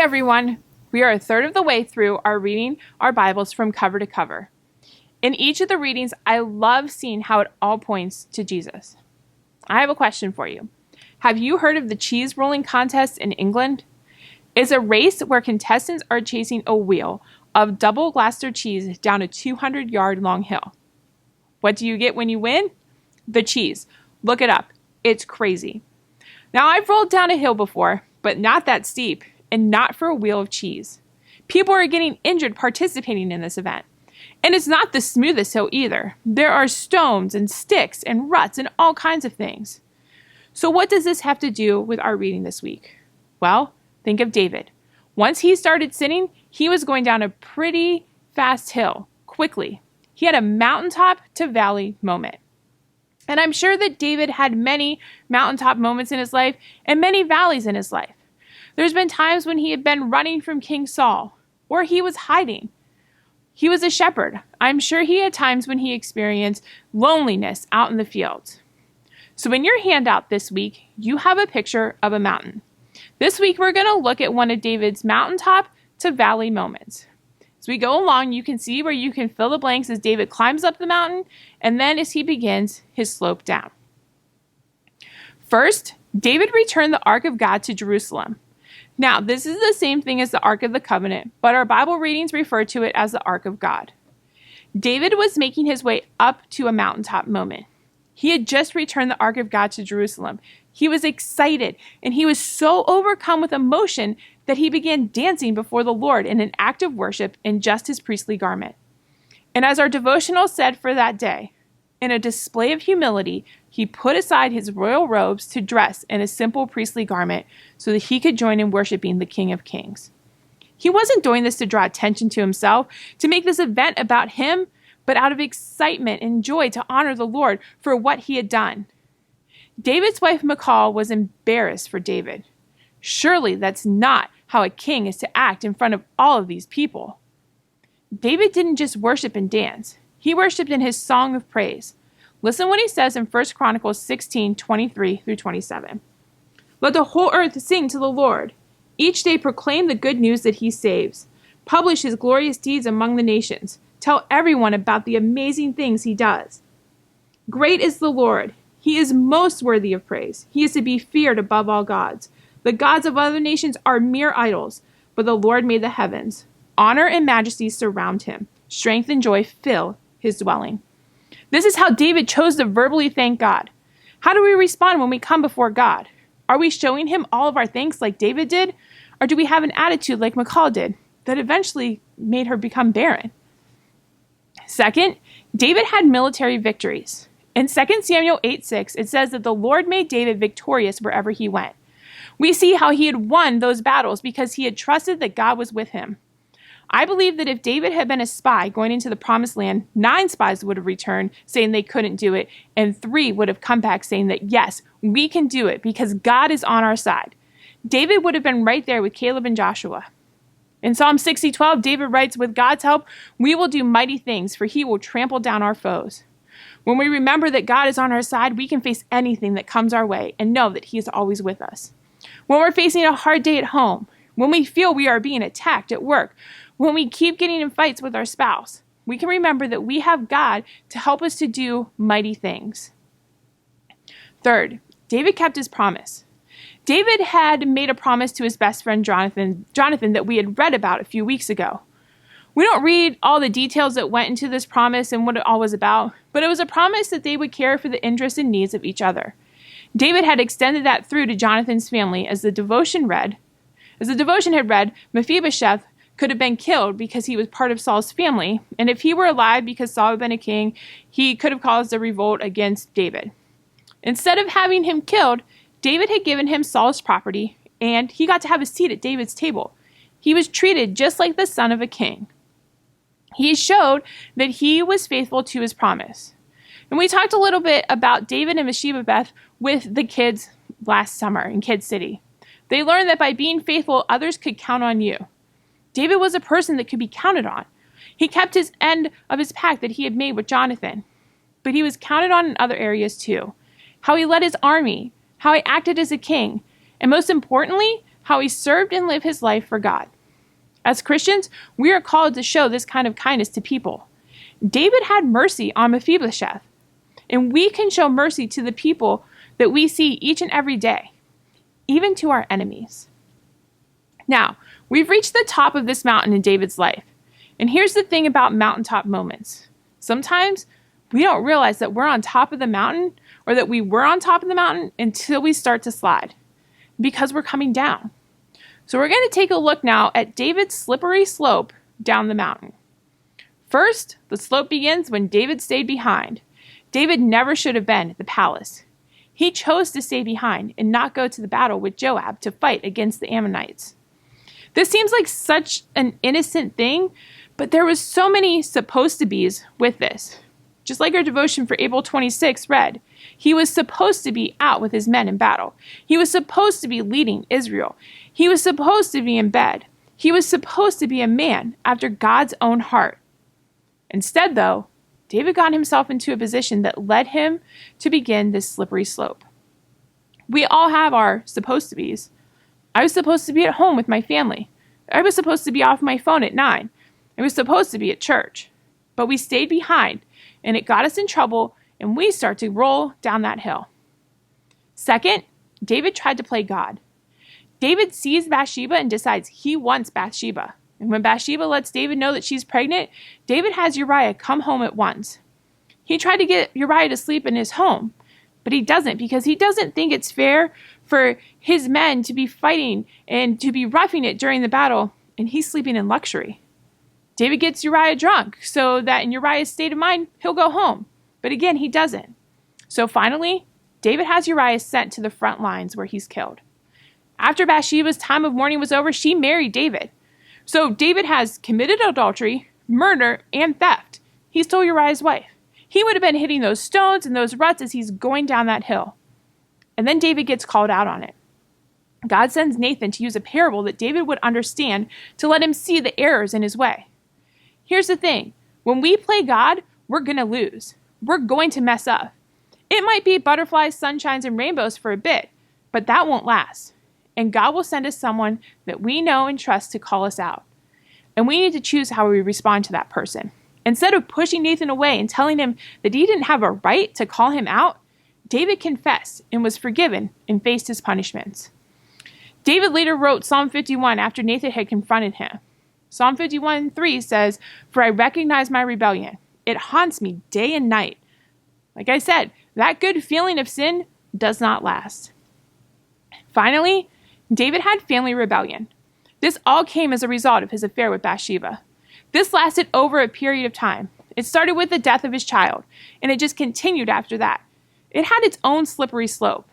everyone, we are a third of the way through our reading our Bibles from cover to cover. In each of the readings, I love seeing how it all points to Jesus. I have a question for you. Have you heard of the cheese rolling contest in England? It's a race where contestants are chasing a wheel of double Gloucester cheese down a 200-yard long hill. What do you get when you win? The cheese. Look it up. It's crazy. Now, I've rolled down a hill before, but not that steep, and not for a wheel of cheese. People are getting injured participating in this event. And it's not the smoothest hill either. There are stones and sticks and ruts and all kinds of things. So what does this have to do with our reading this week? Well, think of David. Once he started sinning, he was going down a pretty fast hill, quickly. He had a mountaintop to valley moment. And I'm sure that David had many mountaintop moments in his life and many valleys in his life. There's been times when he had been running from King Saul, or he was hiding. He was a shepherd. I'm sure he had times when he experienced loneliness out in the fields. So in your handout this week, you have a picture of a mountain. This week, we're going to look at one of David's mountaintop to valley moments. As we go along, you can see where you can fill the blanks as David climbs up the mountain, and then as he begins his slope down. First, David returned the Ark of God to Jerusalem. Now, this is the same thing as the Ark of the Covenant, but our Bible readings refer to it as the Ark of God. David was making his way up to a mountaintop moment. He had just returned the Ark of God to Jerusalem. He was excited, and he was so overcome with emotion that he began dancing before the Lord in an act of worship in just his priestly garment. And as our devotional said for that day, in a display of humility, he put aside his royal robes to dress in a simple priestly garment so that he could join in worshiping the King of Kings. He wasn't doing this to draw attention to himself, to make this event about him, but out of excitement and joy to honor the Lord for what he had done. David's wife Michal was embarrassed for David. Surely that's not how a king is to act in front of all of these people. David didn't just worship and dance. He worshiped in his song of praise. Listen what he says in 1 Chronicles 16:23-27. Let the whole earth sing to the Lord. Each day proclaim the good news that he saves. Publish his glorious deeds among the nations. Tell everyone about the amazing things he does. Great is the Lord. He is most worthy of praise. He is to be feared above all gods. The gods of other nations are mere idols, but the Lord made the heavens. Honor and majesty surround him. Strength and joy fill his dwelling. This is how David chose to verbally thank God. How do we respond when we come before God? Are we showing him all of our thanks like David did? Or do we have an attitude like Michal did that eventually made her become barren? Second, David had military victories. In 2 Samuel 8:6, it says that the Lord made David victorious wherever he went. We see how he had won those battles because he had trusted that God was with him. I believe that if David had been a spy going into the promised land, 9 spies would have returned saying they couldn't do it, and 3 would have come back saying that, yes, we can do it because God is on our side. David would have been right there with Caleb and Joshua. In Psalm 60:12, David writes, with God's help, we will do mighty things, for he will trample down our foes. When we remember that God is on our side, we can face anything that comes our way and know that he is always with us. When we're facing a hard day at home, when we feel we are being attacked at work, when we keep getting in fights with our spouse, we can remember that we have God to help us to do mighty things. Third, David kept his promise. David had made a promise to his best friend Jonathan that we had read about a few weeks ago. We don't read all the details that went into this promise and what it all was about, but it was a promise that they would care for the interests and needs of each other. David had extended that through to Jonathan's family as the devotion had read, Mephibosheth could have been killed because he was part of Saul's family, and if he were alive because Saul had been a king, he could have caused a revolt against David. Instead of having him killed, David had given him Saul's property, and he got to have a seat at David's table. He was treated just like the son of a king. He showed that he was faithful to his promise. And we talked a little bit about David and Mephibosheth with the kids last summer in Kid City. They learned that by being faithful, others could count on you. David was a person that could be counted on. He kept his end of his pact that he had made with Jonathan. But he was counted on in other areas too. How he led his army, how he acted as a king, and most importantly, how how he served and lived his life for God. As Christians, we are called to show this kind of kindness to people. David had mercy on Mephibosheth, and we can show mercy to the people that we see each and every day, even to our enemies. Now, we've reached the top of this mountain in David's life. And here's the thing about mountaintop moments. Sometimes we don't realize that we're on top of the mountain or that we were on top of the mountain until we start to slide because we're coming down. So we're going to take a look now at David's slippery slope down the mountain. First, the slope begins when David stayed behind. David never should have been at the palace. He chose to stay behind and not go to the battle with Joab to fight against the Ammonites. This seems like such an innocent thing, but there was so many supposed to be's with this. Just like our devotion for April 26 read, he was supposed to be out with his men in battle. He was supposed to be leading Israel. He was supposed to be in bed. He was supposed to be a man after God's own heart. Instead, though, David got himself into a position that led him to begin this slippery slope. We all have our supposed to be's. I was supposed to be at home with my family. I was supposed to be off my phone at 9. I was supposed to be at church. But we stayed behind, and it got us in trouble, and we start to roll down that hill. Second, David tried to play God. David sees Bathsheba and decides he wants Bathsheba. And when Bathsheba lets David know that she's pregnant, David has Uriah come home at once. He tried to get Uriah to sleep in his home, but he doesn't because he doesn't think it's fair for his men to be fighting and to be roughing it during the battle, and he's sleeping in luxury. David gets Uriah drunk so that in Uriah's state of mind, he'll go home. But again, he doesn't. So finally, David has Uriah sent to the front lines where he's killed. After Bathsheba's time of mourning was over, she married David. So David has committed adultery, murder, and theft. He stole Uriah's wife. He would have been hitting those stones and those ruts as he's going down that hill. And then David gets called out on it. God sends Nathan to use a parable that David would understand to let him see the errors in his way. Here's the thing. When we play God, we're going to lose. We're going to mess up. It might be butterflies, sunshines, and rainbows for a bit, but that won't last. And God will send us someone that we know and trust to call us out. And we need to choose how we respond to that person. Instead of pushing Nathan away and telling him that he didn't have a right to call him out, David confessed and was forgiven and faced his punishments. David later wrote Psalm 51 after Nathan had confronted him. Psalm 51:3 says, "For I recognize my rebellion. It haunts me day and night." Like I said, that good feeling of sin does not last. Finally, David had family rebellion. This all came as a result of his affair with Bathsheba. This lasted over a period of time. It started with the death of his child, and it just continued after that. It had its own slippery slope.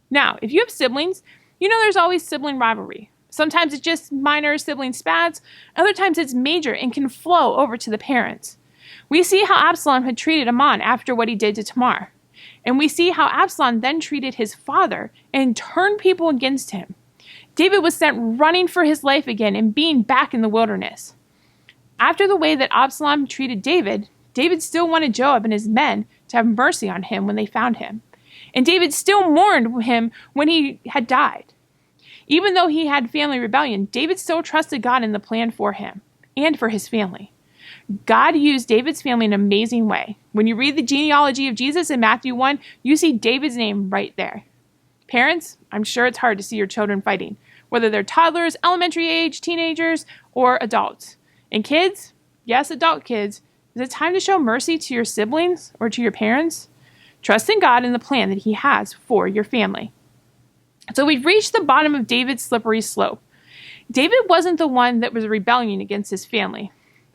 Now, if you have siblings, you know there's always sibling rivalry. Sometimes it's just minor sibling spats. Other times it's major and can flow over to the parents. We see how Absalom had treated Amnon after what he did to Tamar. And we see how Absalom then treated his father and turned people against him. David was sent running for his life again and being back in the wilderness. After the way that Absalom treated David, David still wanted Joab and his men to have mercy on him when they found him. And David still mourned him when he had died. Even though he had family rebellion, David still trusted God in the plan for him and for his family. God used David's family in an amazing way. When you read the genealogy of Jesus in Matthew 1, you see David's name right there. Parents, I'm sure it's hard to see your children fighting, whether they're toddlers, elementary age, teenagers, or adults. And kids, yes, adult kids, is it time to show mercy to your siblings or to your parents? Trust in God and the plan that He has for your family. So we've reached the bottom of David's slippery slope. David wasn't the one that was rebelling against his family,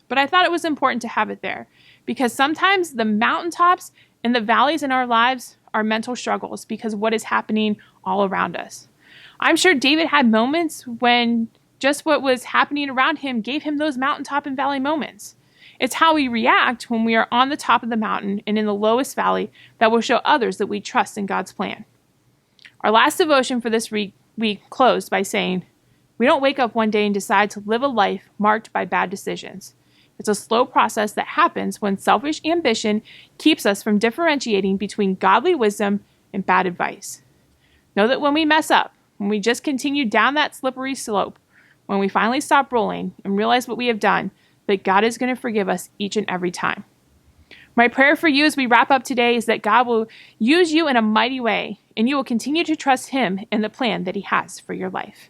but I thought it was important to have it there because sometimes the mountaintops and the valleys in our lives are mental struggles because of what is happening all around us. I'm sure David had moments when just what was happening around him gave him those mountaintop and valley moments. It's how we react when we are on the top of the mountain and in the lowest valley that will show others that we trust in God's plan. Our last devotion for this week closed by saying, we don't wake up one day and decide to live a life marked by bad decisions. It's a slow process that happens when selfish ambition keeps us from differentiating between godly wisdom and bad advice. Know that when we mess up, when we just continue down that slippery slope, when we finally stop rolling and realize what we have done, that God is going to forgive us each and every time. My prayer for you as we wrap up today is that God will use you in a mighty way, and you will continue to trust Him in the plan that He has for your life.